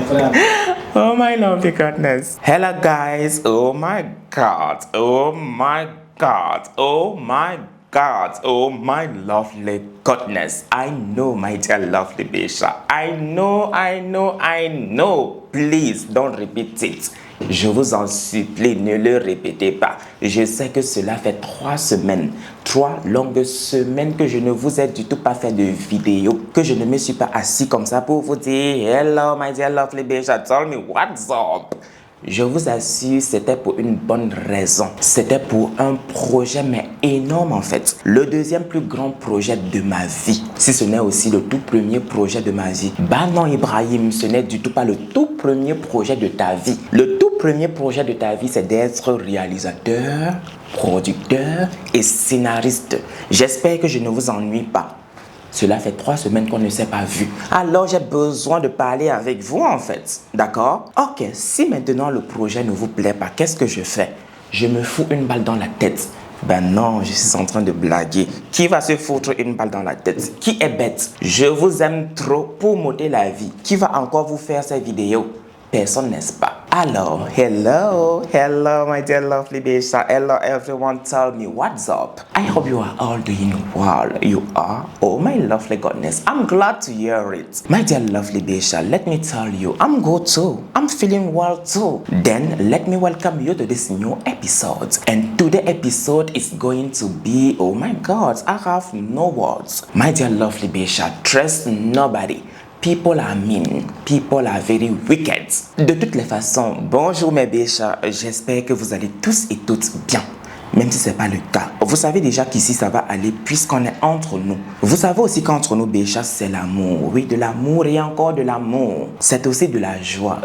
friend. Oh my lovely goodness. Hello guys. Oh my god. Oh my god. Oh my god. Oh my lovely goodness. I know, my dear lovely Bisha. I know. Please don't repeat it. Je vous en supplie, ne le répétez pas. Je sais que cela fait 3 semaines, 3 longues semaines que je ne vous ai du tout pas fait de vidéo, que je ne me suis pas assis comme ça pour vous dire hello my dear lovely Bisha, tell me what's up. Je vous assure, c'était pour une bonne raison. C'était pour un projet, mais énorme en fait. Le deuxième plus grand projet de ma vie. Si ce n'est aussi le tout premier projet de ma vie. Bah non Ibrahim, ce n'est du tout pas le tout premier projet de ta vie. Le tout premier projet de ta vie, c'est d'être réalisateur, producteur et scénariste. J'espère que je ne vous ennuie pas. Cela fait 3 semaines qu'on ne s'est pas vu. Alors j'ai besoin de parler avec vous en fait. D'accord? Ok, si maintenant le projet ne vous plaît pas, qu'est-ce que je fais? Je me fous une balle dans la tête. Ben non, je suis en train de blaguer. Qui va se foutre une balle dans la tête? Qui est bête? Je vous aime trop pour m'ôter la vie. Qui va encore vous faire ces vidéos? Personne, n'est-ce pas? Alors, hello, my dear lovely Bisha. Hello, everyone. Tell me what's up. I hope you are all doing well. You are? Oh, my lovely goodness. I'm glad to hear it. My dear lovely Bisha, let me tell you, I'm good too. I'm feeling well too. Then, let me welcome you to this new episode. And today's episode is going to be, oh my God, I have no words. My dear lovely Bisha, trust nobody. People are mean, people are very wicked. De toutes les façons, bonjour mes Bisha, j'espère que vous allez tous et toutes bien. Même si ce n'est pas le cas. Vous savez déjà qu'ici ça va aller puisqu'on est entre nous. Vous savez aussi qu'entre nous, Bisha, c'est l'amour. Oui, de l'amour et encore de l'amour. C'est aussi de la joie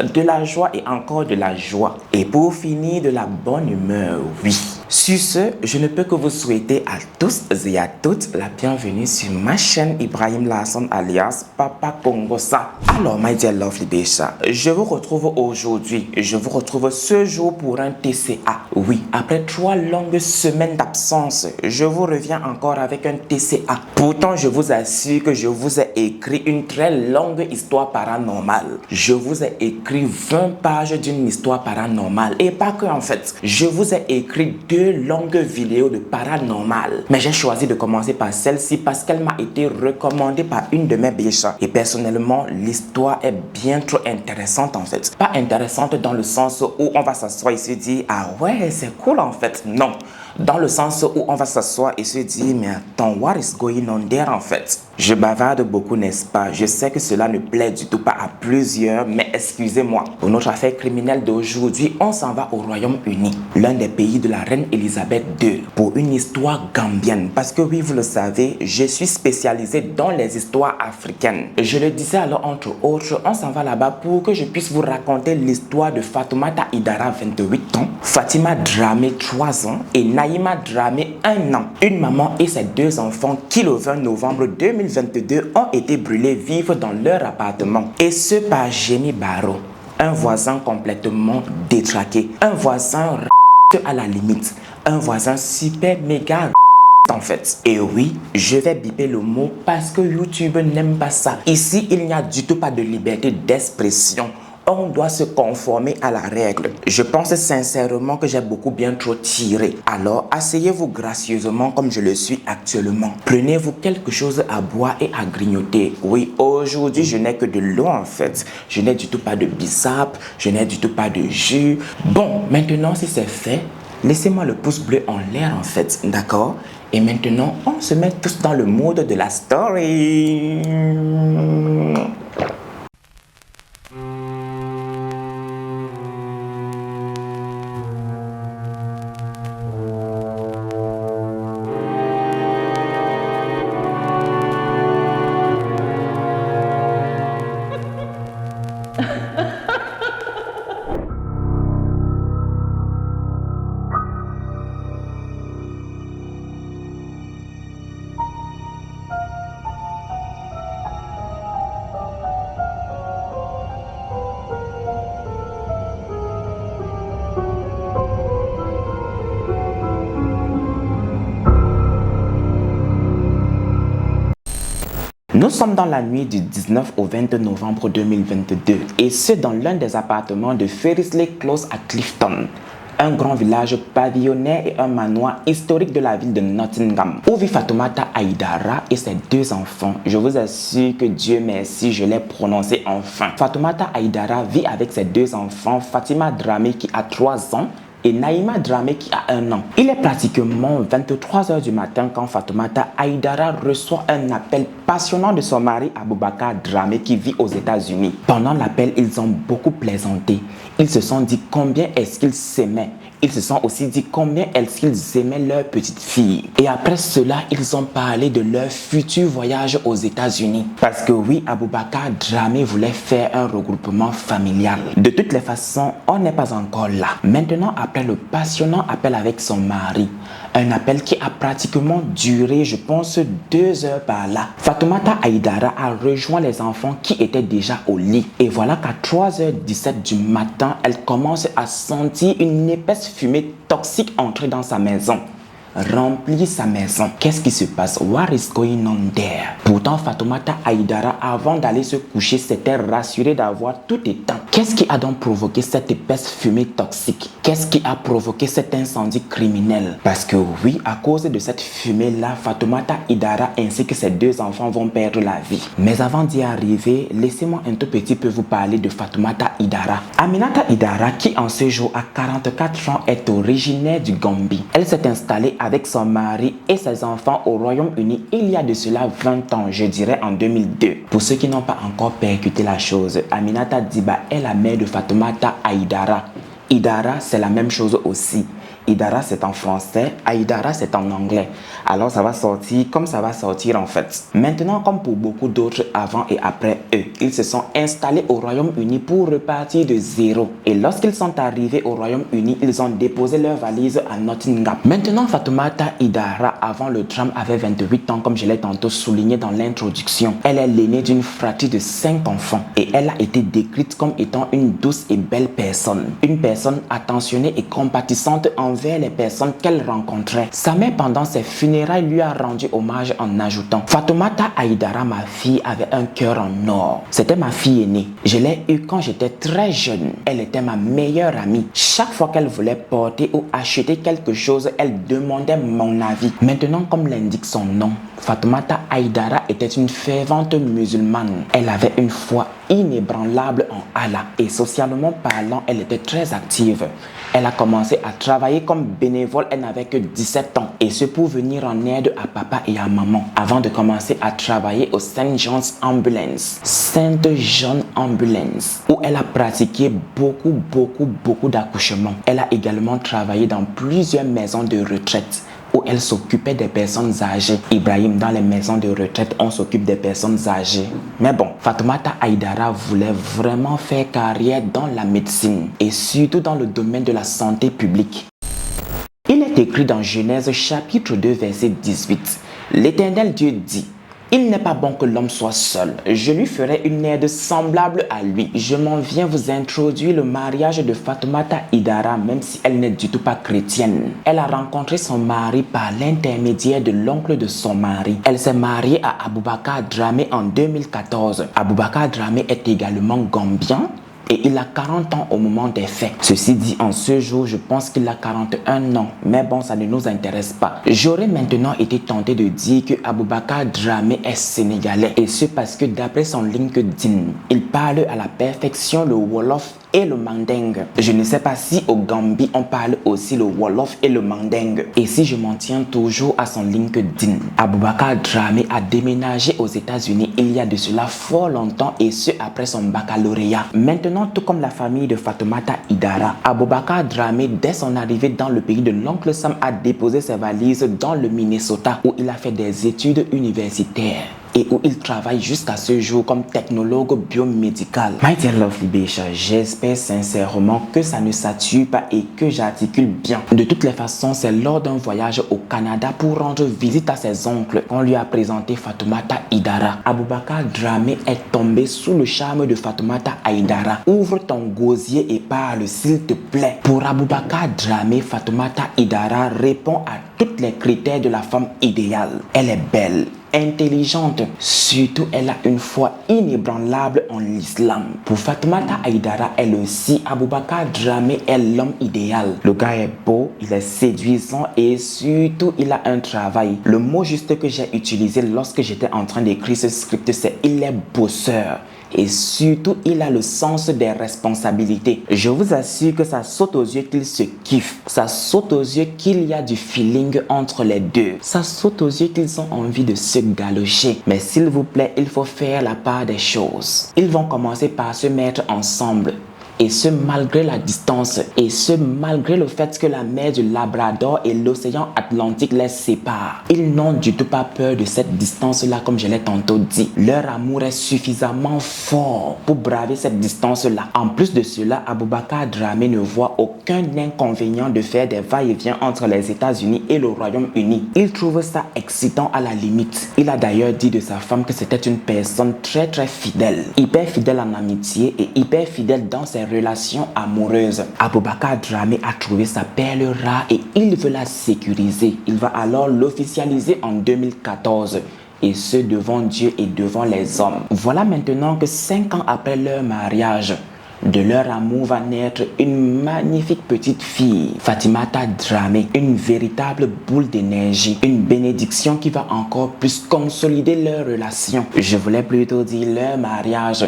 et encore de la joie. Et pour finir, de la bonne humeur, oui. Sur ce, je ne peux que vous souhaiter à tous et à toutes la bienvenue sur ma chaîne Ibrahim Larsson alias Papa Congosa. Alors, my dear lovely Bisha, je vous retrouve aujourd'hui, je vous retrouve ce jour pour un TCA. Oui, après 3 longues semaines d'absence, je vous reviens encore avec un TCA. Pourtant, je vous assure que je vous ai écrit une très longue histoire paranormale. Je vous ai écrit 20 pages d'une histoire paranormale. Et pas que en fait, je vous ai écrit 2 longues vidéos de paranormal. Mais j'ai choisi de commencer par celle-ci parce qu'elle m'a été recommandée par une de mes Bisha. Et personnellement, l'histoire est bien trop intéressante en fait. Pas intéressante dans le sens où on va s'asseoir et se dire « Ah ouais, c'est cool en fait ». Non. Dans le sens où on va s'asseoir et se dire « Mais attends, what is going on there en fait ?» Je bavarde beaucoup, n'est-ce pas? Je sais que cela ne plaît du tout pas à plusieurs, mais excusez-moi. Pour notre affaire criminelle d'aujourd'hui, on s'en va au Royaume-Uni, l'un des pays de la reine Elisabeth II, pour une histoire gambienne. Parce que oui, vous le savez, je suis spécialisé dans les histoires africaines. Je le disais alors entre autres, on s'en va là-bas pour que je puisse vous raconter l'histoire de Fatoumata Idara, 28 ans, Fatima Dramé, 3 ans, et Naïma Dramé, 1 an. Une maman et ses 2 enfants qui le 20 novembre 2022 ont été brûlés vifs dans leur appartement. Et ce par Jémy Barreau, un voisin complètement détraqué, un voisin à la limite, un voisin super méga en fait. Et oui, je vais biper le mot parce que YouTube n'aime pas ça. Ici, il n'y a du tout pas de liberté d'expression. On doit se conformer à la règle. Je pense sincèrement que j'ai beaucoup bien trop tiré. Alors, asseyez-vous gracieusement comme je le suis actuellement. Prenez-vous quelque chose à boire et à grignoter. Oui, aujourd'hui, je n'ai que de l'eau en fait. Je n'ai du tout pas de bissap, je n'ai du tout pas de jus. Bon, maintenant, si c'est fait, laissez-moi le pouce bleu en l'air en fait, d'accord? Et maintenant, on se met tous dans le mode de la story. Nous sommes dans la nuit du 19 au 20 novembre 2022 et ce dans l'un des appartements de Ferrisley Close à Clifton, un grand village pavillonnaire et un manoir historique de la ville de Nottingham, où vit Fatoumata Aïdara et ses 2 enfants. Je vous assure que Dieu merci, je l'ai prononcé enfin. Fatoumata Aïdara vit avec ses 2 enfants, Fatima Dramé qui a 3 ans et Naïma Dramé qui a 1 an. Il est pratiquement 23 h du matin quand Fatoumata Aïdara reçoit un appel passionnant de son mari Aboubakar Dramé qui vit aux États-Unis. Pendant l'appel, ils ont beaucoup plaisanté. Ils se sont dit combien est-ce qu'ils s'aimaient. Ils se sont aussi dit combien est-ce qu'ils aimaient leur petite fille. Et après cela, ils ont parlé de leur futur voyage aux États-Unis. Parce que oui, Aboubakar Dramé voulait faire un regroupement familial. De toutes les façons, on n'est pas encore là. Maintenant, après le passionnant appel avec son mari, un appel qui a pratiquement duré, je pense, 2 heures par là, Fatoumata Aïdara a rejoint les enfants qui étaient déjà au lit. Et voilà qu'à 3h17 du matin, elle commence à sentir une épaisse fumée toxique entrer dans sa maison, remplir sa maison. Qu'est-ce qui se passe? What is going on there? Pourtant, Fatoumata Aïdara, avant d'aller se coucher, s'était rassurée d'avoir tout éteint. Qu'est-ce qui a donc provoqué cette épaisse fumée toxique? Qu'est-ce qui a provoqué cet incendie criminel? Parce que oui, à cause de cette fumée-là, Fatoumata Aïdara ainsi que ses 2 enfants vont perdre la vie. Mais avant d'y arriver, laissez-moi un tout petit peu vous parler de Fatoumata Aïdara. Aminata Aïdara, qui en ce jour a 44 ans, est originaire du Gambie. Elle s'est installée avec son mari et ses enfants au Royaume-Uni il y a de cela 20 ans, je dirais en 2002. Pour ceux qui n'ont pas encore percuté la chose, Aminata Diba est la mère de Fatoumata Aïdara. Aïdara, c'est la même chose aussi. Aïdara, c'est en français, Aïdara, c'est en anglais. Alors, ça va sortir comme ça va sortir en fait. Maintenant, comme pour beaucoup d'autres avant et après eux, ils se sont installés au Royaume-Uni pour repartir de zéro. Et lorsqu'ils sont arrivés au Royaume-Uni, ils ont déposé leurs valises à Nottingham. Maintenant, Fatoumata Aïdara, avant le drame, avait 28 ans, comme je l'ai tantôt souligné dans l'introduction. Elle est l'aînée d'une fratrie de 5 enfants. Et elle a été décrite comme étant une douce et belle personne. Une personne attentionnée et compatissante envers les personnes qu'elle rencontrait. Sa mère, pendant ses funérailles, lui a rendu hommage en ajoutant: Fatoumata Aïdara, ma fille, avait un cœur en or. C'était ma fille aînée. Je l'ai eue quand j'étais très jeune. Elle était ma meilleure amie. Chaque fois qu'elle voulait porter ou acheter quelque chose, elle demandait mon avis. Maintenant, comme l'indique son nom, Fatoumata Aïdara était une fervente musulmane. Elle avait une foi inébranlable en Allah et socialement parlant, elle était très active. Elle a commencé à travailler comme bénévole, elle n'avait que 17 ans et ce pour venir en aide à papa et à maman avant de commencer à travailler au St. John's Ambulance, où elle a pratiqué beaucoup d'accouchements. Elle a également travaillé dans plusieurs maisons de retraite où elle s'occupait des personnes âgées. Ibrahim, dans les maisons de retraite, on s'occupe des personnes âgées. Mais bon, Fatoumata Aïdara voulait vraiment faire carrière dans la médecine et surtout dans le domaine de la santé publique. Il est écrit dans Genèse chapitre 2 verset 18. L'Éternel Dieu dit: il n'est pas bon que l'homme soit seul. Je lui ferai une aide semblable à lui. Je m'en viens vous introduire le mariage de Fatoumata Aïdara, même si elle n'est du tout pas chrétienne. Elle a rencontré son mari par l'intermédiaire de l'oncle de son mari. Elle s'est mariée à Aboubakar Dramé en 2014. Aboubakar Dramé est également gambien et il a 40 ans au moment des faits. Ceci dit, en ce jour, je pense qu'il a 41 ans. Mais bon, ça ne nous intéresse pas. J'aurais maintenant été tenté de dire que Aboubakar Dramé est sénégalais. Et ce parce que d'après son LinkedIn, il parle à la perfection le Wolof et le Mandingue. Je ne sais pas si au Gambie, on parle aussi le Wolof et le Mandingue. Et si je m'en tiens toujours à son LinkedIn, Aboubakar Dramé a déménagé aux États-Unis il y a de cela fort longtemps et ce après son baccalauréat. Maintenant, tout comme la famille de Fatoumata Aïdara, Aboubakar Dramé, dès son arrivée dans le pays de l'oncle Sam, a déposé ses valises dans le Minnesota où il a fait des études universitaires et où il travaille jusqu'à ce jour comme technologue biomédical. My dear lovely Bécha, j'espère sincèrement que ça ne sature pas et que j'articule bien. De toutes les façons, c'est lors d'un voyage au Canada pour rendre visite à ses oncles qu'on lui a présenté Fatoumata Aïdara. Aboubakar Dramé est tombé sous le charme de Fatoumata Aïdara. Ouvre ton gosier et parle s'il te plaît. Pour Aboubakar Dramé, Fatoumata Aïdara répond à tous les critères de la femme idéale. Elle est belle, intelligente, surtout elle a une foi inébranlable en l'islam. Pour Fatoumata Aïdara, elle aussi, Aboubakar Dramé est l'homme idéal. Le gars est beau, il est séduisant et surtout il a un travail. Le mot juste que j'ai utilisé lorsque j'étais en train d'écrire ce script, c'est il est bosseur. Et surtout, il a le sens des responsabilités. Je vous assure que ça saute aux yeux qu'il se kiffe. Ça saute aux yeux qu'il y a du feeling entre les deux. Ça saute aux yeux qu'ils ont envie de se galocher. Mais s'il vous plaît, il faut faire la part des choses. Ils vont commencer par se mettre ensemble. Et ce malgré la distance, et ce malgré le fait que la mer du Labrador et l'océan Atlantique les séparent. Ils n'ont du tout pas peur de cette distance-là, comme je l'ai tantôt dit. Leur amour est suffisamment fort pour braver cette distance-là. En plus de cela, Aboubakar Dramé ne voit aucun inconvénient de faire des va-et-vient entre les États-Unis et le Royaume-Uni. Il trouve ça excitant à la limite. Il a d'ailleurs dit de sa femme que c'était une personne très fidèle. Hyper fidèle en amitié et hyper fidèle dans ses relations amoureuses. Aboubakar Dramé a trouvé sa perle rare et il veut la sécuriser. Il va alors l'officialiser en 2014. Et ce devant Dieu et devant les hommes. Voilà maintenant que 5 ans après leur mariage, de leur amour va naître une magnifique petite fille, Fatimata Dramé, une véritable boule d'énergie, une bénédiction qui va encore plus consolider leur relation. Je voulais plutôt dire leur mariage,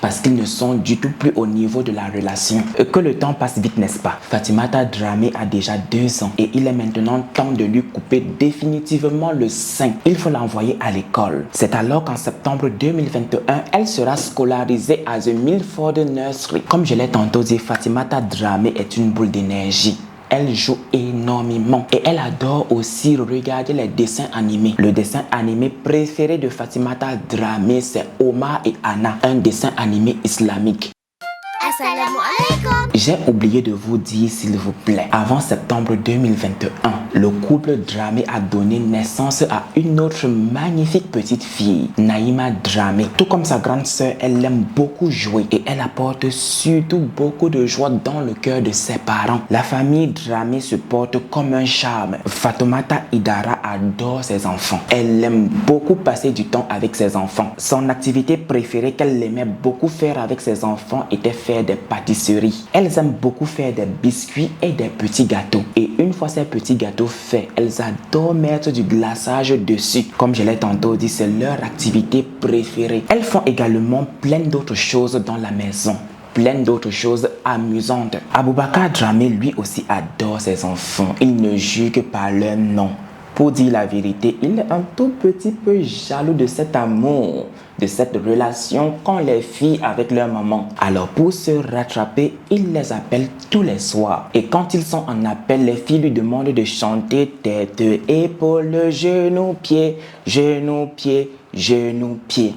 parce qu'ils ne sont du tout plus au niveau de la relation. Que le temps passe vite, n'est-ce pas? Fatimata Dramé a déjà 2 ans et il est maintenant temps de lui couper définitivement le sein. Il faut l'envoyer à l'école. C'est alors qu'en septembre 2021, elle sera scolarisée à The Milford Nursery. Comme je l'ai tantôt dit, Fatimata Dramé est une boule d'énergie. Elle joue énormément et elle adore aussi regarder les dessins animés. Le dessin animé préféré de Fatimata Dramé, c'est Omar et Anna, un dessin animé islamique. Assalamu alaikum. J'ai oublié de vous dire, s'il vous plaît, avant septembre 2021, le couple Dramé a donné naissance à une autre magnifique petite fille, Naïma Dramé. Tout comme sa grande sœur, elle aime beaucoup jouer et elle apporte surtout beaucoup de joie dans le cœur de ses parents. La famille Dramé se porte comme un charme. Fatoumata Aïdara adore ses enfants. Elle aime beaucoup passer du temps avec ses enfants. Son activité préférée qu'elle aimait beaucoup faire avec ses enfants était faire des pâtisseries. Elles aiment beaucoup faire des biscuits et des petits gâteaux. Et une fois ces petits gâteaux faits, elles adorent mettre du glaçage dessus. Comme je l'ai tantôt dit, c'est leur activité préférée. Elles font également plein d'autres choses dans la maison. Plein d'autres choses amusantes. Aboubakar Dramé lui aussi adore ses enfants. Il ne juge que par leur nom. Pour dire la vérité, il est un tout petit peu jaloux de cet amour, de cette relation qu'ont les filles avec leur maman. Alors pour se rattraper, il les appelle tous les soirs. Et quand ils sont en appel, les filles lui demandent de chanter tête, épaule, genou, pied, genou, pied, genou, pied.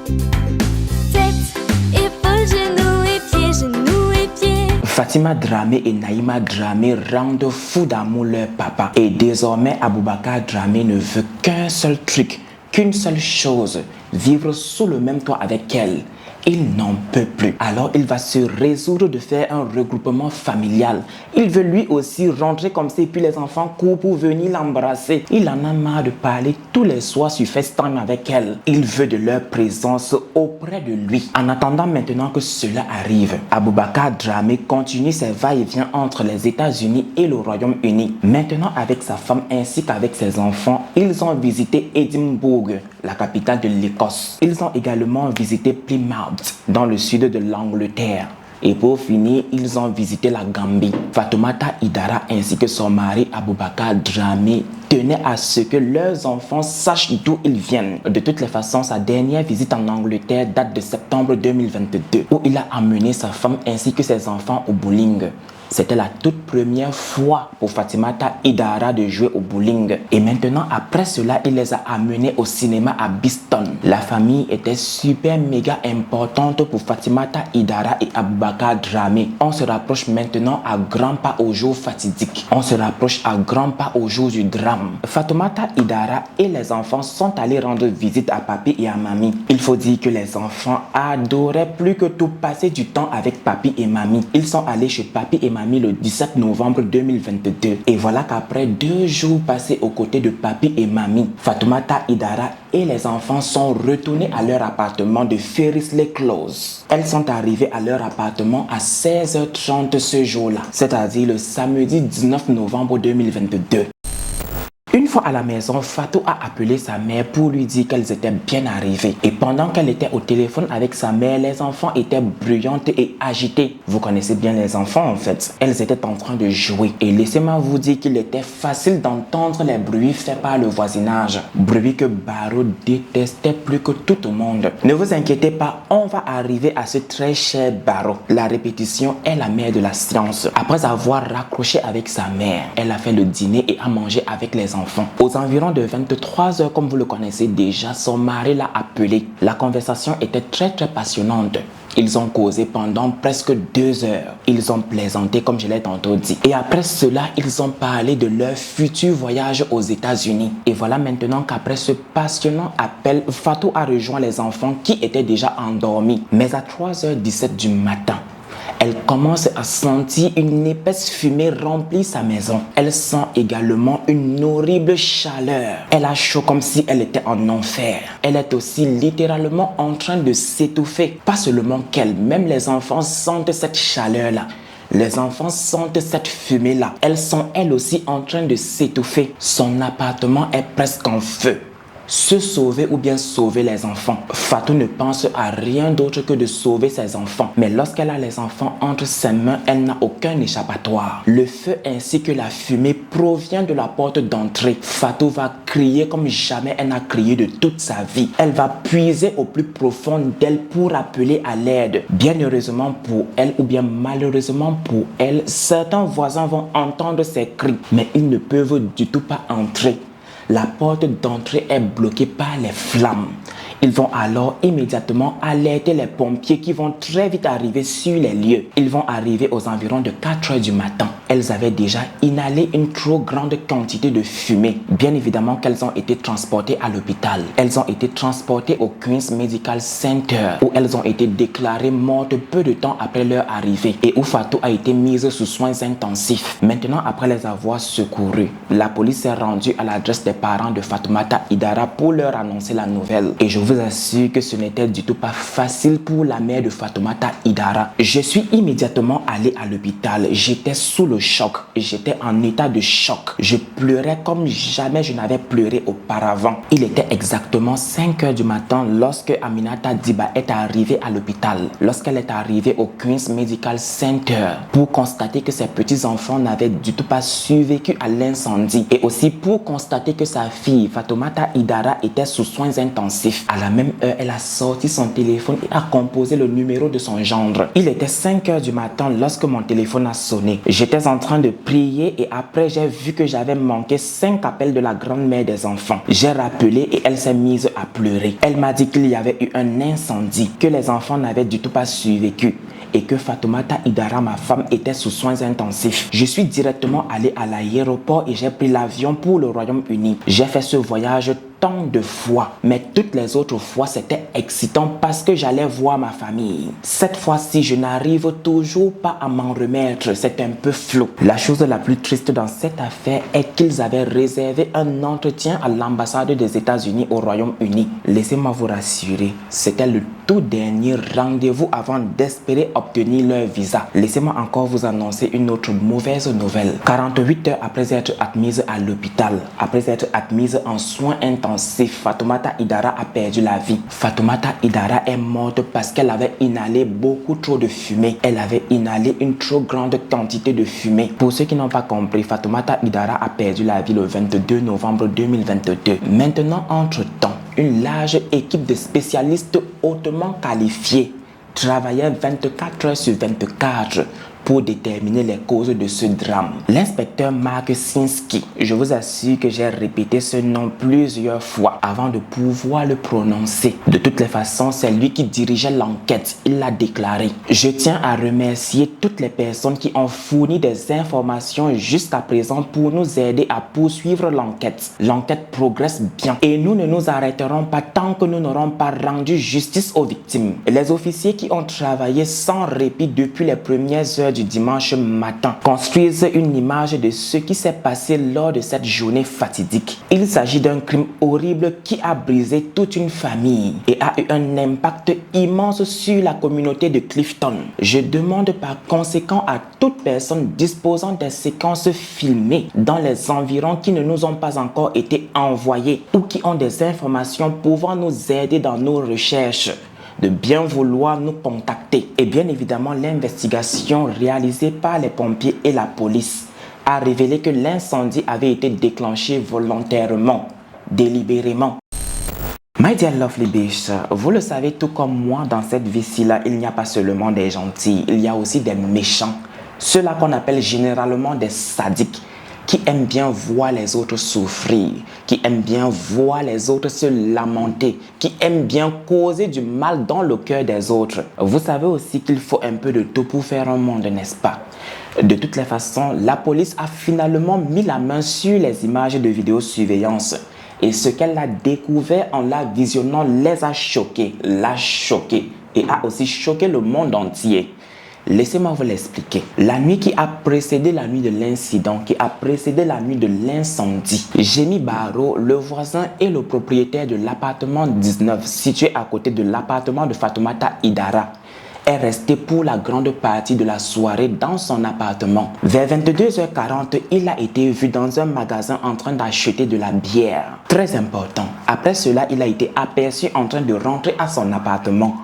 Fatima Dramé et Naïma Dramé rendent fou d'amour leur papa. Et désormais, Aboubakar Dramé ne veut qu'un seul truc, qu'une seule chose, vivre sous le même toit avec elle. Il n'en peut plus. Alors il va se résoudre de faire un regroupement familial. Il veut lui aussi rentrer comme ça et puis les enfants courent pour venir l'embrasser. Il en a marre de parler tous les soirs sur FaceTime avec elle. Il veut de leur présence auprès de lui. En attendant maintenant que cela arrive, Aboubakar Dramé continue ses va-et-vient entre les États-Unis et le Royaume-Uni. Maintenant avec sa femme ainsi qu'avec ses enfants, ils ont visité Édimbourg, la capitale de l'Écosse. Ils ont également visité Plymouth, dans le sud de l'Angleterre. Et pour finir, ils ont visité la Gambie. Fatoumata Aïdara ainsi que son mari Aboubakar Dramé tenaient à ce que leurs enfants sachent d'où ils viennent. De toutes les façons, sa dernière visite en Angleterre date de septembre 2022, où il a amené sa femme ainsi que ses enfants au bowling. C'était la toute première fois pour Fatimata Aïdara de jouer au bowling. Et maintenant, après cela, il les a amenés au cinéma à Biston. La famille était super méga importante pour Fatimata Aïdara et Aboubakar Dramé. On se rapproche maintenant à grands pas au jour fatidique. On se rapproche à grands pas au jour du drame. Fatimata Aïdara et les enfants sont allés rendre visite à papi et à mamie. Il faut dire que les enfants adoraient plus que tout passer du temps avec papi et mamie. Ils sont allés chez papi et mamie mamie le 17 novembre 2022. Et voilà qu'après 2 jours passés aux côtés de papi et mamie, Fatoumata Idara et les enfants sont retournés à leur appartement de Ferrisley Close. Elles sont arrivées à leur appartement à 16h30 ce jour-là, c'est-à-dire le samedi 19 novembre 2022. Une fois à la maison, Fatou a appelé sa mère pour lui dire qu'elles étaient bien arrivées. Et pendant qu'elle était au téléphone avec sa mère, les enfants étaient bruyantes et agités. Vous connaissez bien les enfants en fait. Elles étaient en train de jouer. Et laissez-moi vous dire qu'il était facile d'entendre les bruits faits par le voisinage. Bruits que Barreau détestait plus que tout au monde. Ne vous inquiétez pas, on va arriver à ce très cher Barreau. La répétition est la mère de la science. Après avoir raccroché avec sa mère, elle a fait le dîner et a mangé avec les enfants. Aux environs de 23h, comme vous le connaissez déjà, son mari l'a appelé. La conversation était très passionnante. Ils ont causé pendant presque 2 heures. Ils ont plaisanté comme je l'ai tantôt dit. Et après cela, ils ont parlé de leur futur voyage aux États-Unis. Et voilà maintenant qu'après ce passionnant appel, Fatou a rejoint les enfants qui étaient déjà endormis. Mais à 3h17 du matin, elle commence à sentir une épaisse fumée remplir sa maison. Elle sent également une horrible chaleur. Elle a chaud comme si elle était en enfer. Elle est aussi littéralement en train de s'étouffer. Pas seulement qu'elle, même les enfants sentent cette chaleur-là. Les enfants sentent cette fumée-là. Elles sont elles aussi en train de s'étouffer. Son appartement est presque en feu. Se sauver ou bien sauver les enfants. Fatou ne pense à rien d'autre que de sauver ses enfants. Mais lorsqu'elle a les enfants entre ses mains, elle n'a aucun échappatoire. Le feu ainsi que la fumée provient de la porte d'entrée. Fatou va crier comme jamais elle n'a crié de toute sa vie. Elle va puiser au plus profond d'elle pour appeler à l'aide. Bien heureusement pour elle ou bien malheureusement pour elle, certains voisins vont entendre ses cris, mais ils ne peuvent du tout pas entrer. La porte d'entrée est bloquée par les flammes. Ils vont alors immédiatement alerter les pompiers qui vont très vite arriver sur les lieux. Ils vont arriver aux environs de 4h du matin. Elles avaient déjà inhalé une trop grande quantité de fumée. Bien évidemment qu'elles ont été transportées à l'hôpital. Elles ont été transportées au Queen's Medical Center où elles ont été déclarées mortes peu de temps après leur arrivée et où Fatou a été mise sous soins intensifs. Maintenant, après les avoir secourues, la police est rendue à l'adresse des parents de Fatoumata Idara pour leur annoncer la nouvelle. Et je vous assure que ce n'était du tout pas facile pour la mère de Fatoumata Idara. Je suis immédiatement allé à l'hôpital. J'étais sous le choc. J'étais en état de choc. Je pleurais comme jamais je n'avais pleuré auparavant. Il était exactement 5h du matin lorsque Aminata Diba est arrivée à l'hôpital. Lorsqu'elle est arrivée au Queen's Medical Center pour constater que ses petits-enfants n'avaient du tout pas survécu à l'incendie et aussi pour constater que sa fille Fatoumata Idara était sous soins intensifs. À la même heure, elle a sorti son téléphone et a composé le numéro de son gendre. Il était 5h du matin lorsque mon téléphone a sonné. J'étais en train de prier et après j'ai vu que j'avais manqué 5 appels de la grand-mère des enfants. J'ai rappelé et elle s'est mise à pleurer. Elle m'a dit qu'il y avait eu un incendie, que les enfants n'avaient du tout pas survécu et que Fatoumata Idara, ma femme, était sous soins intensifs. Je suis directement allé à l'aéroport et j'ai pris l'avion pour le Royaume-Uni. J'ai fait ce voyage tant de fois, mais toutes les autres fois c'était excitant parce que j'allais voir ma famille. Cette fois-ci, je n'arrive toujours pas à m'en remettre, c'est un peu flou. La chose la plus triste dans cette affaire est qu'ils avaient réservé un entretien à l'ambassade des États-Unis au Royaume-Uni. Laissez-moi vous rassurer, c'était le tout dernier rendez-vous avant d'espérer obtenir leur visa. Laissez-moi encore vous annoncer une autre mauvaise nouvelle. 48 heures après être admise à l'hôpital, après être admise en soins intensifs, Fatoumata Idara a perdu la vie. Fatoumata Idara est morte parce qu'elle avait inhalé beaucoup trop de fumée. Elle avait inhalé une trop grande quantité de fumée. Pour ceux qui n'ont pas compris, Fatoumata Idara a perdu la vie le 22 novembre 2022. Maintenant, entre-temps, une large équipe de spécialistes hautement qualifiés travaillait 24 heures sur 24 pour déterminer les causes de ce drame. L'inspecteur Mark Sinski, je vous assure que j'ai répété ce nom plusieurs fois avant de pouvoir le prononcer. De toutes les façons, c'est lui qui dirigeait l'enquête. Il l'a déclaré. Je tiens à remercier toutes les personnes qui ont fourni des informations jusqu'à présent pour nous aider à poursuivre l'enquête. L'enquête progresse bien et nous ne nous arrêterons pas tant que nous n'aurons pas rendu justice aux victimes. Les officiers qui ont travaillé sans répit depuis les premières heures du dimanche matin construisent une image de ce qui s'est passé lors de cette journée fatidique. Il s'agit d'un crime horrible qui a brisé toute une famille et a eu un impact immense sur la communauté de Clifton. Je demande par conséquent à toute personne disposant des séquences filmées dans les environs qui ne nous ont pas encore été envoyées ou qui ont des informations pouvant nous aider dans nos recherches de bien vouloir nous contacter. Et bien évidemment, l'investigation réalisée par les pompiers et la police a révélé que l'incendie avait été déclenché volontairement, délibérément. My dear lovely bitch, vous le savez tout comme moi, dans cette vie-ci-là, il n'y a pas seulement des gentils, il y a aussi des méchants. Ceux-là qu'on appelle généralement des sadiques, qui aiment bien voir les autres souffrir, qui aiment bien voir les autres se lamenter, qui aiment bien causer du mal dans le cœur des autres. Vous savez aussi qu'il faut un peu de tout pour faire un monde, n'est-ce pas? De toutes les façons, la police a finalement mis la main sur les images de vidéosurveillance. Et ce qu'elle a découvert en la visionnant les a choqués, l'a choqué et a aussi choqué le monde entier. Laissez-moi vous l'expliquer. La nuit qui a précédé la nuit de l'incident, qui a précédé la nuit de l'incendie, Jemmy Barrow, le voisin et le propriétaire de l'appartement 19 situé à côté de l'appartement de Fatoumata Idara, est resté pour la grande partie de la soirée dans son appartement. Vers 22h40, il a été vu dans un magasin en train d'acheter de la bière. Très important. Après cela, il a été aperçu en train de rentrer à son appartement.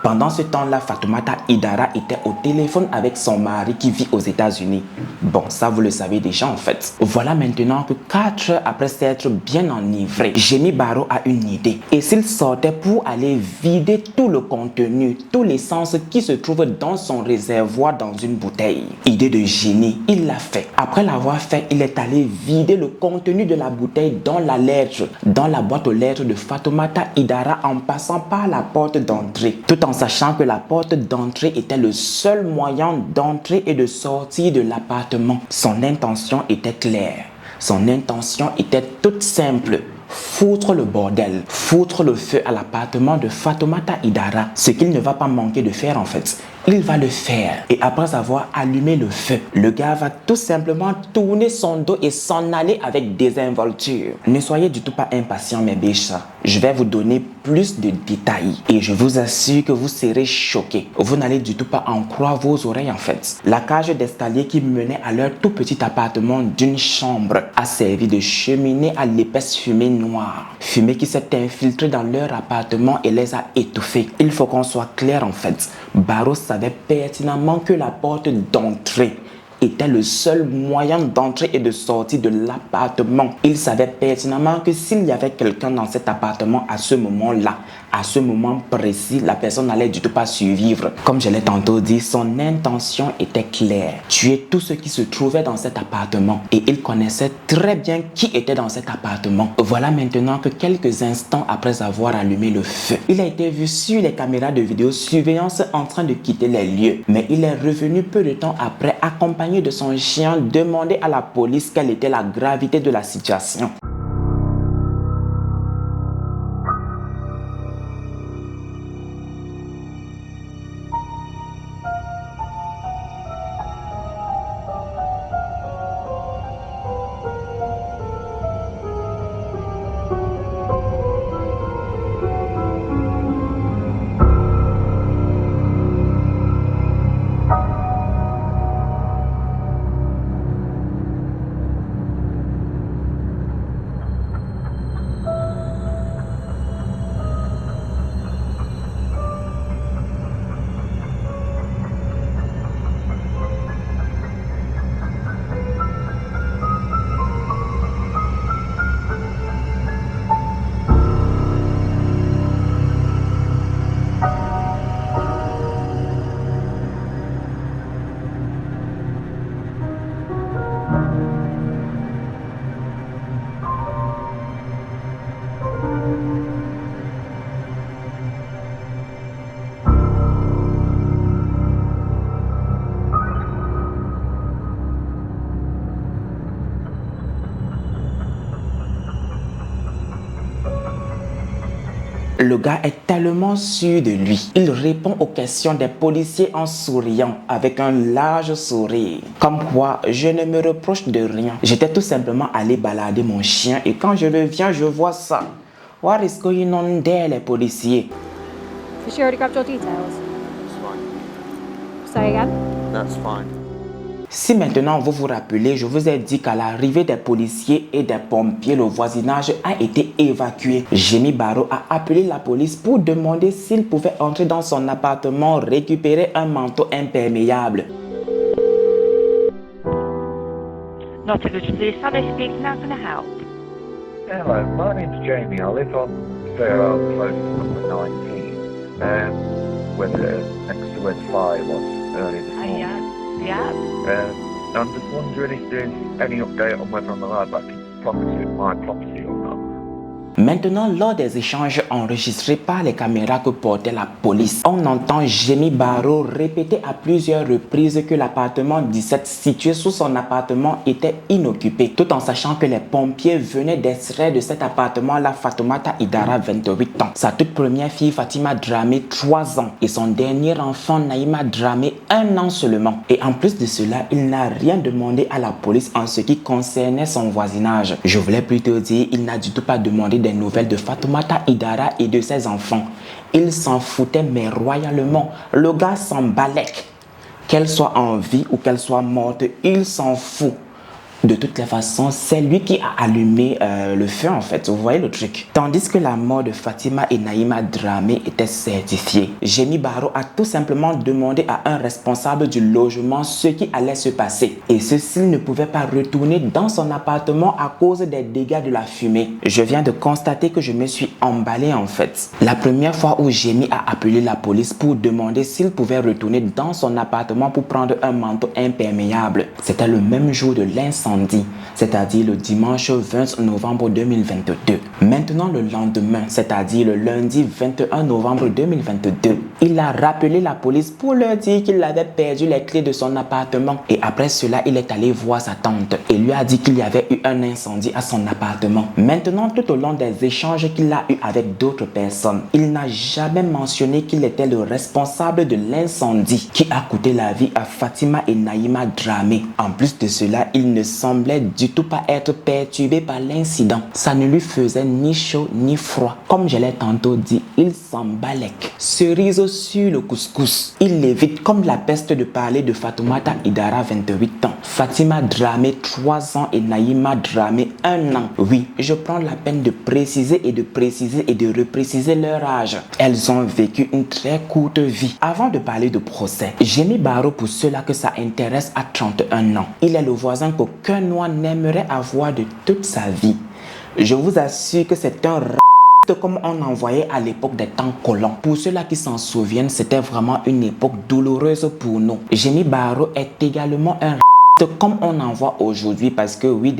Pendant ce temps-là, Fatoumata Idara était au téléphone avec son mari qui vit aux États-Unis. Bon, ça vous le savez déjà en fait. Voilà maintenant que 4 heures après s'être bien enivré, Jemmy Barrow a une idée. Et s'il sortait pour aller vider tout le contenu, tout l'essence qui se trouve dans son réservoir dans une bouteille. Idée de génie, il l'a fait. Après l'avoir fait, il est allé vider le contenu de la bouteille dans la lettre, dans la boîte aux lettres de Fatoumata Idara en passant par la porte d'entrée. Tout en sachant que la porte d'entrée était le seul moyen d'entrer et de sortir de l'appartement. Son intention était claire. Son intention était toute simple. Foutre le bordel, foutre le feu à l'appartement de Fatoumata Idara. Ce qu'il ne va pas manquer de faire en fait. Il va le faire. Et après avoir allumé le feu, le gars va tout simplement tourner son dos et s'en aller avec désinvolture. Ne soyez du tout pas impatients mes biches. Je vais vous donner plus de détails. Et je vous assure que vous serez choqués. Vous n'allez du tout pas en croire vos oreilles en fait. La cage d'escalier qui menait à leur tout petit appartement d'une chambre a servi de cheminée à l'épaisse fumée noire. Fumée qui s'est infiltrée dans leur appartement et les a étouffés. Il faut qu'on soit clair en fait. Barrow savait pertinemment que la porte d'entrée était le seul moyen d'entrer et de sortir de l'appartement. Il savait pertinemment que s'il y avait quelqu'un dans cet appartement à ce moment-là, à ce moment précis, la personne n'allait du tout pas survivre. Comme je l'ai tantôt dit, son intention était claire. Tuer tout ce qui se trouvait dans cet appartement. Et il connaissait très bien qui était dans cet appartement. Voilà maintenant que quelques instants après avoir allumé le feu, il a été vu sur les caméras de vidéosurveillance en train de quitter les lieux. Mais il est revenu peu de temps après accompagné de son chien demander à la police quelle était la gravité de la situation. Le gars est tellement sûr de lui. Il répond aux questions des policiers en souriant avec un large sourire. Comme quoi, je ne me reproche de rien. J'étais tout simplement allé balader mon chien et quand je reviens, je vois ça. What is going on there, les policiers? Has she already grabbed your details? It's fine. Say again? That's fine. Si maintenant vous vous rappelez, je vous ai dit qu'à l'arrivée des policiers et des pompiers, le voisinage a été évacué. Jamie Barrow a appelé la police pour demander s'il pouvait entrer dans son appartement récupérer un manteau imperméable. Nottingham Police, Sally speaking, how can I help? Hello, my name's Jamie. I live on Fairwell Close, number 19, next to where the fire was earlier this morning. Yeah. I'm just wondering if there's any update on whether I'm allowed back in my property or not. Maintenant, lors des échanges enregistrés par les caméras que portait la police, on entend Jamie Barrow répéter à plusieurs reprises que l'appartement 17 situé sous son appartement était inoccupé, tout en sachant que les pompiers venaient d'extraire de cet appartement-là Fatoumata Idara, 28 ans, sa toute première fille Fatima Dramé, 3 ans, et son dernier enfant Naïma Dramé, 1 an seulement. Et en plus de cela, il n'a rien demandé à la police en ce qui concernait son voisinage. Je voulais plutôt dire, il n'a du tout pas demandé des nouvelles de Fatoumata Idara et de ses enfants. Il s'en foutait mais royalement. Le gars s'en balèque. Qu'elle soit en vie ou qu'elle soit morte, il s'en fout. De toutes les façons, c'est lui qui a allumé le feu en fait, vous voyez le truc. Tandis que la mort de Fatima et Naïma Dramé était certifiée. Jamie Barrow a tout simplement demandé à un responsable du logement ce qui allait se passer. Et ceci ne pouvait pas retourner dans son appartement à cause des dégâts de la fumée. Je viens de constater que je me suis emballé en fait. La première fois où Jamie a appelé la police pour demander s'il pouvait retourner dans son appartement pour prendre un manteau imperméable, c'était le même jour de l'incendie, c'est-à-dire le dimanche 20 novembre 2022. Maintenant, le lendemain, c'est-à-dire le lundi 21 novembre 2022, il a rappelé la police pour leur dire qu'il avait perdu les clés de son appartement. Et après cela, il est allé voir sa tante et lui a dit qu'il y avait eu un incendie à son appartement. Maintenant, tout au long des échanges qu'il a eu avec d'autres personnes, il n'a jamais mentionné qu'il était le responsable de l'incendie qui a coûté la vie à Fatima et Naïma Dramé. En plus de cela, il ne semblait du tout pas être perturbé par l'incident. Ça ne lui faisait ni chaud ni froid. Comme je l'ai tantôt dit, il s'embalèque. Cerise sur le couscous. Il évite comme la peste de parler de Fatoumata Idara, 28 ans. Fatima Dramé, 3 ans et Naïma Dramé, 1 an. Oui, je prends la peine de préciser et de préciser et de repréciser leur âge. Elles ont vécu une très courte vie. Avant de parler de procès, Jamie Barrow, pour ceux-là que ça intéresse, a 31 ans. Il est le voisin qu'aucun noir n'aimerait avoir de toute sa vie. Je vous assure que c'est un comme on en voyait à l'époque des temps colons. Pour ceux-là qui s'en souviennent, c'était vraiment une époque douloureuse pour nous. Jamie Barrow est également un comme on en voit aujourd'hui parce que oui,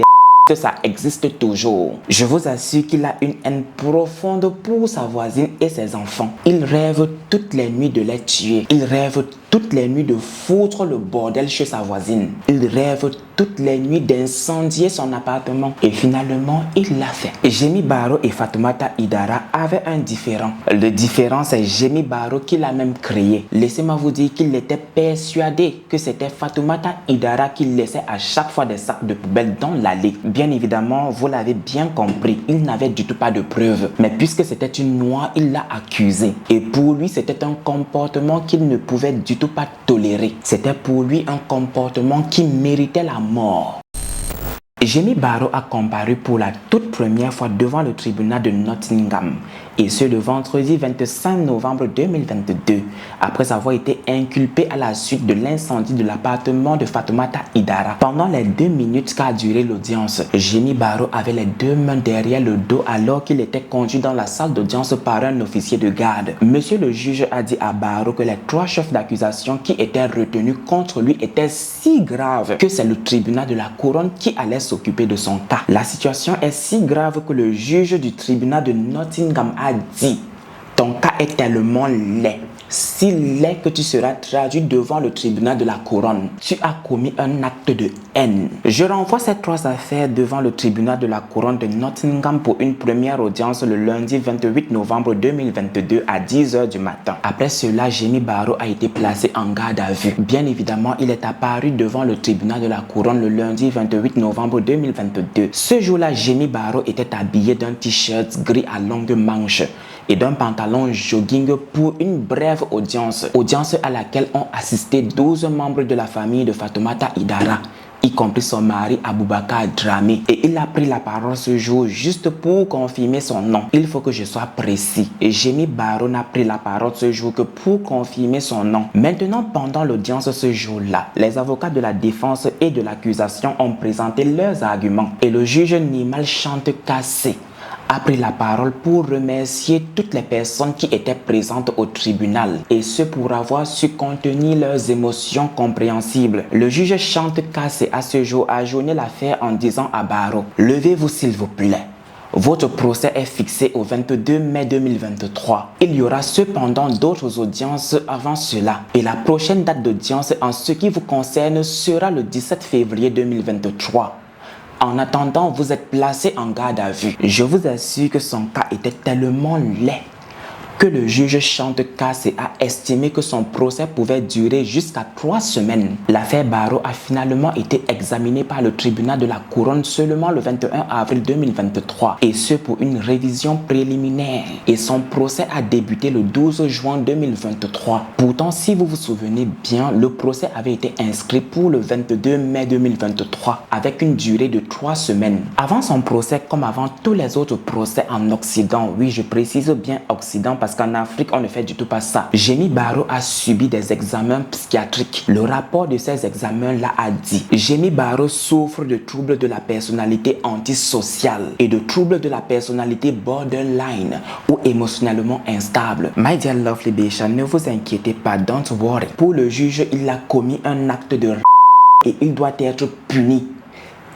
ça existe toujours. Je vous assure qu'il a une haine profonde pour sa voisine et ses enfants. Il rêve toutes les nuits de les tuer. Il rêve toutes les nuits de foutre le bordel chez sa voisine. Il rêve toutes les nuits d'incendier son appartement. Et finalement, il l'a fait. Et Jamie Barrow et Fatoumata Idara avaient un différend. Le différend, c'est Jamie Barrow qui l'a même créé. Laissez-moi vous dire qu'il était persuadé que c'était Fatoumata Idara qui laissait à chaque fois des sacs de poubelle dans l'allée. Bien évidemment, vous l'avez bien compris, il n'avait du tout pas de preuves. Mais puisque c'était une noire, il l'a accusée. Et pour lui, c'était un comportement qu'il ne pouvait du tout pas tolérer. C'était pour lui un comportement qui méritait la mort. Jamie Barrow a comparu pour la toute première fois devant le tribunal de Nottingham, et ce le vendredi 25 novembre 2022, après avoir été inculpé à la suite de l'incendie de l'appartement de Fatoumata Idara. Pendant les 2 minutes qu'a duré l'audience, Jamie Barrow avait les 2 mains derrière le dos alors qu'il était conduit dans la salle d'audience par un officier de garde. Monsieur le juge a dit à Barrow que les 3 chefs d'accusation qui étaient retenus contre lui étaient si graves que c'est le tribunal de la couronne qui allait s'occuper de son cas. La situation est si grave que le juge du tribunal de Nottingham a dit: ton cas est tellement laid, s'il est que tu seras traduit devant le tribunal de la couronne, tu as commis un acte de haine. Je renvoie ces 3 affaires devant le tribunal de la couronne de Nottingham pour une première audience le lundi 28 novembre 2022 à 10h du matin. Après cela, Jamie Barrow a été placé en garde à vue. Bien évidemment, il est apparu devant le tribunal de la couronne le lundi 28 novembre 2022. Ce jour-là, Jamie Barrow était habillé d'un t-shirt gris à longue manche et d'un pantalon jogging pour une brève audience à laquelle ont assisté 12 membres de la famille de Fatoumata Idara, y compris son mari Aboubakar Dramé. Et il a pris la parole ce jour juste pour confirmer son nom. Il faut que je sois précis. Et Jamie Barrow n'a pris la parole ce jour que pour confirmer son nom. Maintenant, pendant l'audience ce jour-là, les avocats de la défense et de l'accusation ont présenté leurs arguments. Et le juge Nimal Chante-Kassé a pris la parole pour remercier toutes les personnes qui étaient présentes au tribunal et ce pour avoir su contenir leurs émotions compréhensibles. Le juge Chante-Kassé à ce jour a ajourné l'affaire en disant à Barrow: levez-vous s'il vous plaît. Votre procès est fixé au 22 mai 2023. Il y aura cependant d'autres audiences avant cela. Et la prochaine date d'audience en ce qui vous concerne sera le 17 février 2023. En attendant, vous êtes placé en garde à vue. Je vous assure que son cas était tellement laid que le juge Chante-Kassé a estimé que son procès pouvait durer jusqu'à 3 semaines. L'affaire Barrow a finalement été examinée par le tribunal de la couronne seulement le 21 avril 2023 et ce pour une révision préliminaire. Et son procès a débuté le 12 juin 2023. Pourtant, si vous vous souvenez bien, le procès avait été inscrit pour le 22 mai 2023 avec une durée de 3 semaines. Avant son procès, comme avant tous les autres procès en Occident, oui, je précise bien Occident parce qu'en Afrique, on ne fait du tout pas ça. Jamie Barrow a subi des examens psychiatriques. Le rapport de ces examens-là a dit: Jamie Barrow souffre de troubles de la personnalité antisociale et de troubles de la personnalité borderline ou émotionnellement instable. My dear lovely Beisha, ne vous inquiétez pas, don't worry. Pour le juge, il a commis un acte de et il doit être puni.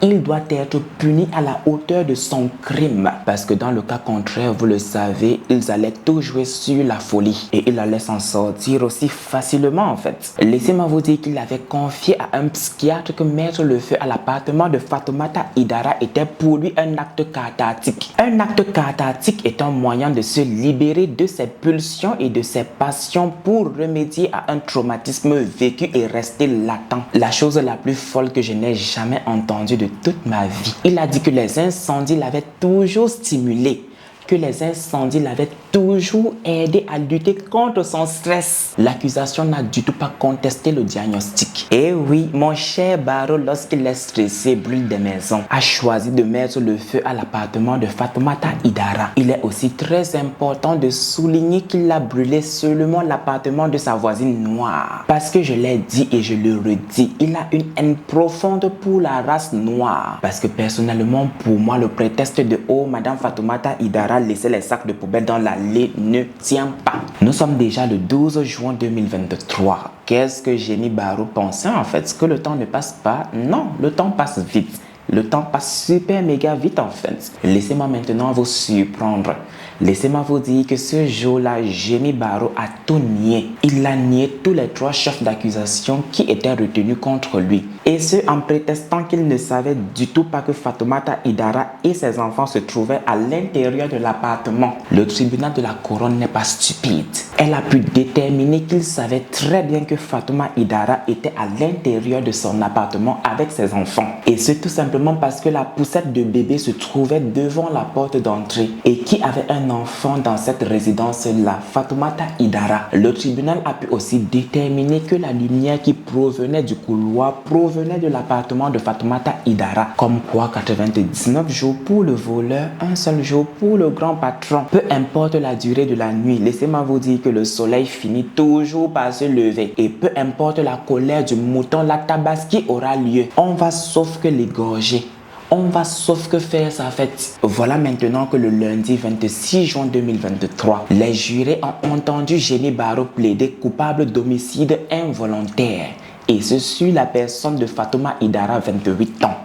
Il doit être puni à la hauteur de son crime. Parce que dans le cas contraire, vous le savez, ils allaient tout jouer sur la folie. Et il allait s'en sortir aussi facilement en fait. Laissez-moi vous dire qu'il avait confié à un psychiatre que mettre le feu à l'appartement de Fatoumata Idara était pour lui un acte cathartique. Un acte cathartique est un moyen de se libérer de ses pulsions et de ses passions pour remédier à un traumatisme vécu et rester latent. La chose la plus folle que je n'ai jamais entendue de toute ma vie. Il a dit que les incendies l'avaient toujours stimulé, que les incendies l'avaient toujours aidé à lutter contre son stress. L'accusation n'a du tout pas contesté le diagnostic. Et oui, mon cher Barrow, lorsqu'il est stressé, brûle des maisons, a choisi de mettre le feu à l'appartement de Fatoumata Idara. Il est aussi très important de souligner qu'il a brûlé seulement l'appartement de sa voisine noire. Parce que je l'ai dit et je le redis, il a une haine profonde pour la race noire. Parce que personnellement, pour moi, le prétexte de « Oh, Madame Fatoumata Idara laissait les sacs de poubelle dans l'allée » ne tient pas. Nous sommes déjà le 12 juin 2023. Qu'est-ce que Jamie Barrow pensait en fait? Est-ce que le temps ne passe pas? Non, le temps passe vite. Le temps passe super méga vite en fait. Laissez-moi maintenant vous surprendre. Laissez-moi vous dire que ce jour-là, Jamie Barrow a tout nié. Il a nié tous les 3 chefs d'accusation qui étaient retenus contre lui. Et ce, en prétextant qu'il ne savait du tout pas que Fatoumata Idara et ses enfants se trouvaient à l'intérieur de l'appartement. Le tribunal de la couronne n'est pas stupide. Elle a pu déterminer qu'il savait très bien que Fatouma Idara était à l'intérieur de son appartement avec ses enfants. Et ce, tout simplement parce que la poussette de bébé se trouvait devant la porte d'entrée. Et qui avait un enfant dans cette résidence-là, Fatoumata Idara. Le tribunal a pu aussi déterminer que la lumière qui provenait du couloir provenait de l'appartement de Fatoumata Idara. Comme quoi 99 jours pour le voleur, un seul jour pour le grand patron. Peu importe la durée de la nuit, laissez-moi vous dire que le soleil finit toujours par se lever. Et peu importe la colère du mouton, la tabaski aura lieu. On va sauf que l'égorger. On va sauf que faire sa fête. Voilà maintenant que le lundi 26 juin 2023, les jurés ont entendu Jamie Barrow plaider coupable d'homicide involontaire. Et ce sur la personne de Fatouma Idara, 28 ans,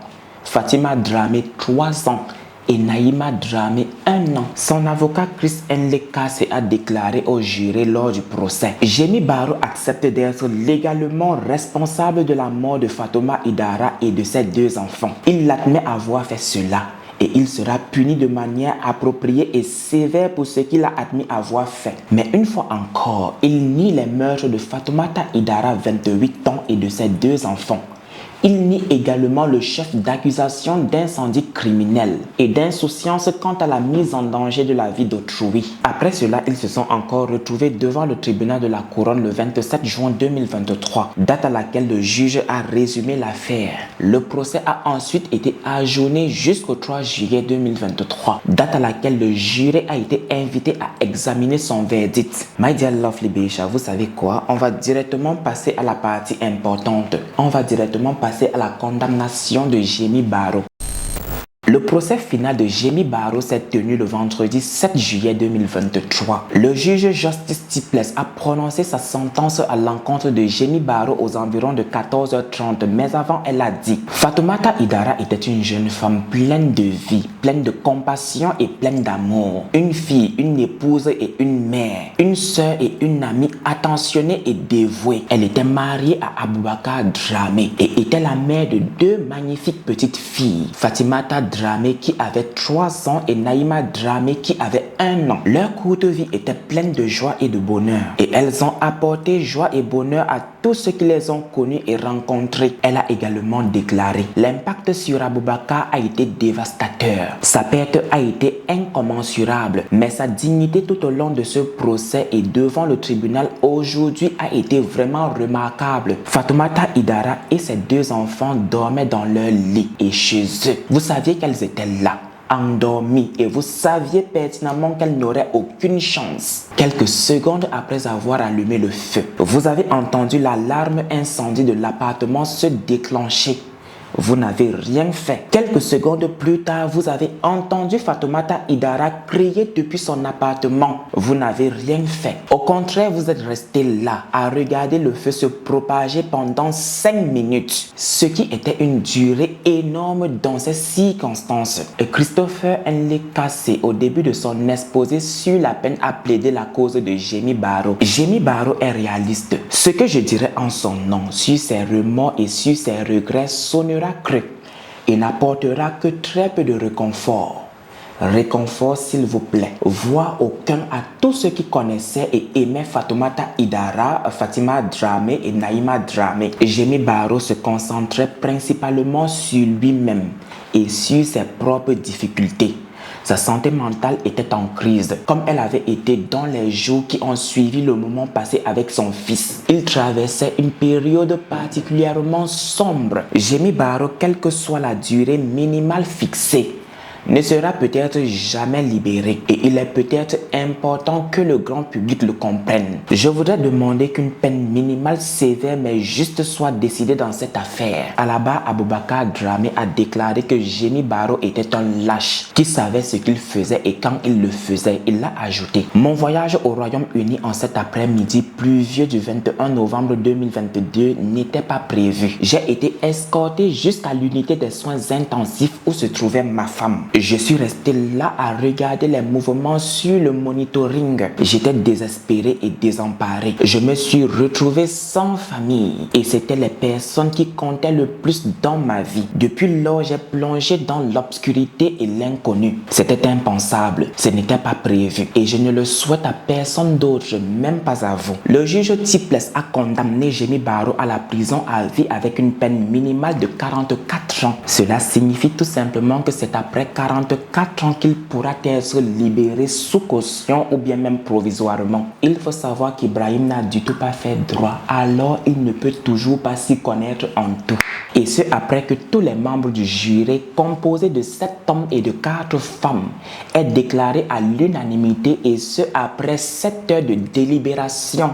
Fatima Dramé, 3 ans, et Naïma Dramé, 1 an. Son avocat Chris Nlekase a déclaré au juré lors du procès: Jamie Barrow accepte d'être légalement responsable de la mort de Fatouma Idara et de ses 2 enfants. Il admet avoir fait cela et il sera puni de manière appropriée et sévère pour ce qu'il a admis avoir fait. Mais une fois encore, il nie les meurtres de Fatoumata Idara, 28 ans, et de ses 2 enfants. Il nie également le chef d'accusation d'incendie criminel et d'insouciance quant à la mise en danger de la vie d'autrui. Après cela, ils se sont encore retrouvés devant le tribunal de la Couronne le 27 juin 2023, date à laquelle le juge a résumé l'affaire. Le procès a ensuite été ajourné jusqu'au 3 juillet 2023, date à laquelle le juré a été invité à examiner son verdict. My dear lovely Becha, vous savez quoi? On va directement passer à la partie importante. On va directement passer à la condamnation de Jamie Barrow. Le procès final de Jamie Barrow s'est tenu le vendredi 7 juillet 2023. Le juge Justice Tipless a prononcé sa sentence à l'encontre de Jamie Barrow aux environs de 14h30, mais avant elle a dit: Fatoumata Idara était une jeune femme pleine de vie, pleine de compassion et pleine d'amour. Une fille, une épouse et une mère, une sœur et une amie attentionnée et dévouée. Elle était mariée à Aboubakar Dramé et était la mère de 2 magnifiques petites filles, Fatimata Dramé qui avait 3 ans et Naïma Dramé qui avait 1 an. Leur courte vie était pleine de joie et de bonheur et elles ont apporté joie et bonheur à tous ceux qui les ont connus et rencontrés. Elle a également déclaré: l'impact sur Aboubakar a été dévastateur. Sa perte a été incommensurable, mais sa dignité tout au long de ce procès et devant le tribunal aujourd'hui a été vraiment remarquable. Fatoumata Idara et ses 2 enfants dormaient dans leur lit et chez eux. Vous saviez qu'elles étaient là, endormies, et vous saviez pertinemment qu'elles n'auraient aucune chance. Quelques secondes après avoir allumé le feu, vous avez entendu l'alarme incendie de l'appartement se déclencher. Vous n'avez rien fait. Quelques secondes plus tard, vous avez entendu Fatoumata Idara crier depuis son appartement. Vous n'avez rien fait. Au contraire, vous êtes resté là à regarder le feu se propager pendant 5 minutes, ce qui était une durée énorme dans ces circonstances. Et Christopher Nlekase, au début de son exposé sur la peine, a plaidé la cause de Jamie Barrow. Jamie Barrow est réaliste. Ce que je dirais en son nom sur ses remords et sur ses regrets sonnera cru et n'apportera que très peu de réconfort. Réconfort, s'il vous plaît, voire aucun à tous ceux qui connaissaient et aimaient Fatoumata Idara, Fatima Dramé et Naïma Dramé. Jamie Barrow se concentrait principalement sur lui-même et sur ses propres difficultés. Sa santé mentale était en crise, comme elle avait été dans les jours qui ont suivi le moment passé avec son fils. Il traversait une période particulièrement sombre. Jamie Barrow, quelle que soit la durée minimale fixée, ne sera peut-être jamais libéré et il est peut-être important que le grand public le comprenne. Je voudrais demander qu'une peine minimale sévère mais juste soit décidée dans cette affaire. À la barre, Aboubakar Dramé a déclaré que Jamie Barrow était un lâche qui savait ce qu'il faisait et quand il le faisait, il l'a ajouté: mon voyage au Royaume-Uni en cet après-midi pluvieux du 21 novembre 2022 n'était pas prévu. J'ai été escorté jusqu'à l'unité des soins intensifs où se trouvait ma femme. Je suis resté là à regarder les mouvements sur le monitoring. J'étais désespéré et désemparé. Je me suis retrouvé sans famille et c'était les personnes qui comptaient le plus dans ma vie. Depuis lors, j'ai plongé dans l'obscurité et l'inconnu. C'était impensable, ce n'était pas prévu et je ne le souhaite à personne d'autre, même pas à vous. Le juge Tipless a condamné Jamie Barrow à la prison à vie avec une peine minimale de 44 ans. Cela signifie tout simplement que c'est après 44 ans qu'il pourra être libéré sous caution ou bien même provisoirement. Il faut savoir qu'Ibrahim n'a du tout pas fait droit, alors il ne peut toujours pas s'y connaître en tout. Et ce après que tous les membres du jury, composés de 7 hommes et de 4 femmes, aient déclaré à l'unanimité et ce après 7 heures de délibération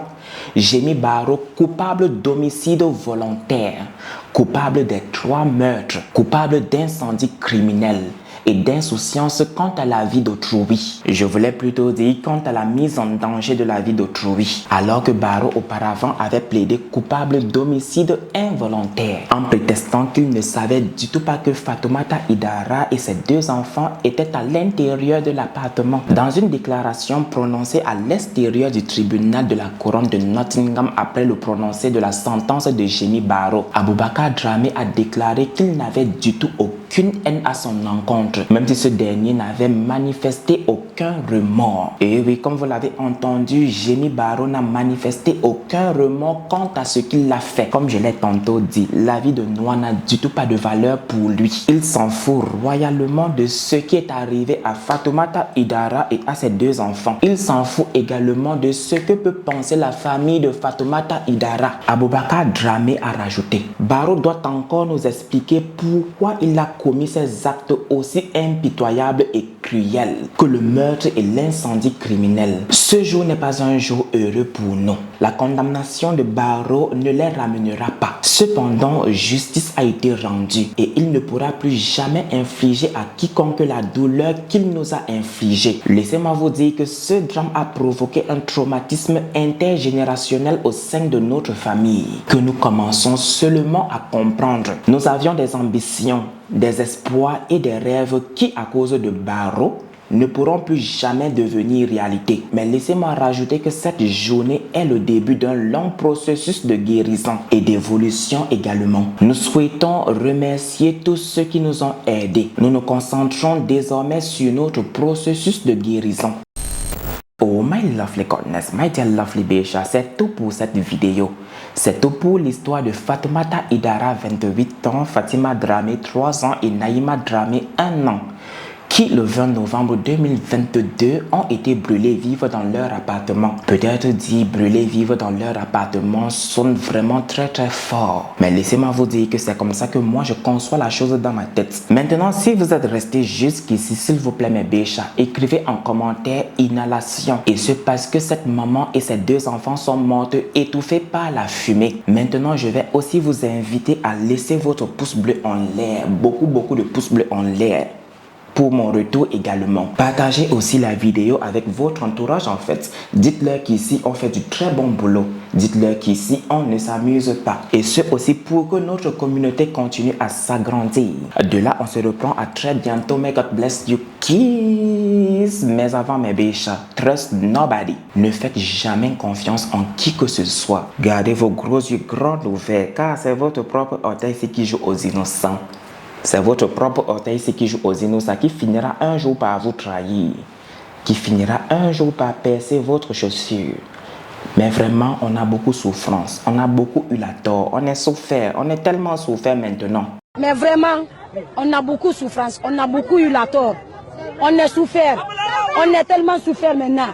Jamie Barrow coupable d'homicide volontaire, coupable des 3 meurtres, coupable d'incendie criminel et d'insouciance quant à la vie d'autrui. Je voulais plutôt dire quant à la mise en danger de la vie d'autrui, alors que Barrow auparavant avait plaidé coupable d'homicide involontaire en prétextant qu'il ne savait du tout pas que Fatoumata Idara et ses 2 enfants étaient à l'intérieur de l'appartement. Dans une déclaration prononcée à l'extérieur du tribunal de la couronne de Nottingham après le prononcé de la sentence de Jamie Barrow, Abubakar Dramé a déclaré qu'il n'avait du tout aucune haine à son encontre, même si ce dernier n'avait manifesté aucun remords. Et oui, comme vous l'avez entendu, Jamie Barrow n'a manifesté aucun remords quant à ce qu'il a fait. Comme je l'ai tantôt dit, la vie de Noah n'a du tout pas de valeur pour lui. Il s'en fout royalement de ce qui est arrivé à Fatoumata Idara et à ses 2 enfants. Il s'en fout également de ce que peut penser la famille de Fatoumata Idara. Abubakar Dramé a rajouté: Barrow doit encore nous expliquer pourquoi il a commis ces actes aussi impitoyables et cruels que le meurtre et l'incendie criminel. Ce jour n'est pas un jour heureux pour nous. La condamnation de Barrow ne les ramènera pas. Cependant, justice a été rendue et il ne pourra plus jamais infliger à quiconque la douleur qu'il nous a infligée. Laissez-moi vous dire que ce drame a provoqué un traumatisme intergénérationnel au sein de notre famille que nous commençons seulement à comprendre. Nous avions des ambitions, des espoirs et des rêves qui, à cause de Barrow, ne pourront plus jamais devenir réalité. Mais laissez-moi rajouter que cette journée est le début d'un long processus de guérison et d'évolution également. Nous souhaitons remercier tous ceux qui nous ont aidés. Nous nous concentrons désormais sur notre processus de guérison. Oh my lovely goodness, my dear lovely Besha, c'est tout pour cette vidéo. C'est tout pour l'histoire de Fatoumata Idara, 28 ans, Fatima Dramé, 3 ans et Naïma Dramé, 1 an, qui le 20 novembre 2022 ont été brûlés vifs dans leur appartement. Peut-être dit brûlés vifs dans leur appartement sonne vraiment très fort. Mais laissez-moi vous dire que c'est comme ça que moi je conçois la chose dans ma tête. Maintenant, si vous êtes resté jusqu'ici, s'il vous plaît mes béchas, écrivez en commentaire inhalation. Et ce parce que cette maman et ses 2 enfants sont mortes étouffés par la fumée. Maintenant, je vais aussi vous inviter à laisser votre pouce bleu en l'air. Beaucoup de pouces bleus en l'air. Pour mon retour également. Partagez aussi la vidéo avec votre entourage en fait. Dites-leur qu'ici on fait du très bon boulot. Dites-leur qu'ici on ne s'amuse pas. Et ce aussi pour que notre communauté continue à s'agrandir. De là on se reprend à très bientôt. May God bless you kiss. Mais avant mes béchas, trust nobody. Ne faites jamais confiance en qui que ce soit. Gardez vos gros yeux grands ouverts car c'est votre propre orteil qui joue aux innocents. C'est votre propre orteil qui joue aux innocents qui finira un jour par vous trahir, qui finira un jour par percer votre chaussure. Mais vraiment, on a beaucoup de souffrance, on a beaucoup eu la tort, on est souffert, on est tellement souffert maintenant. Mais vraiment, on a beaucoup de souffrance, on a beaucoup eu la tort, on est souffert, on est tellement souffert maintenant.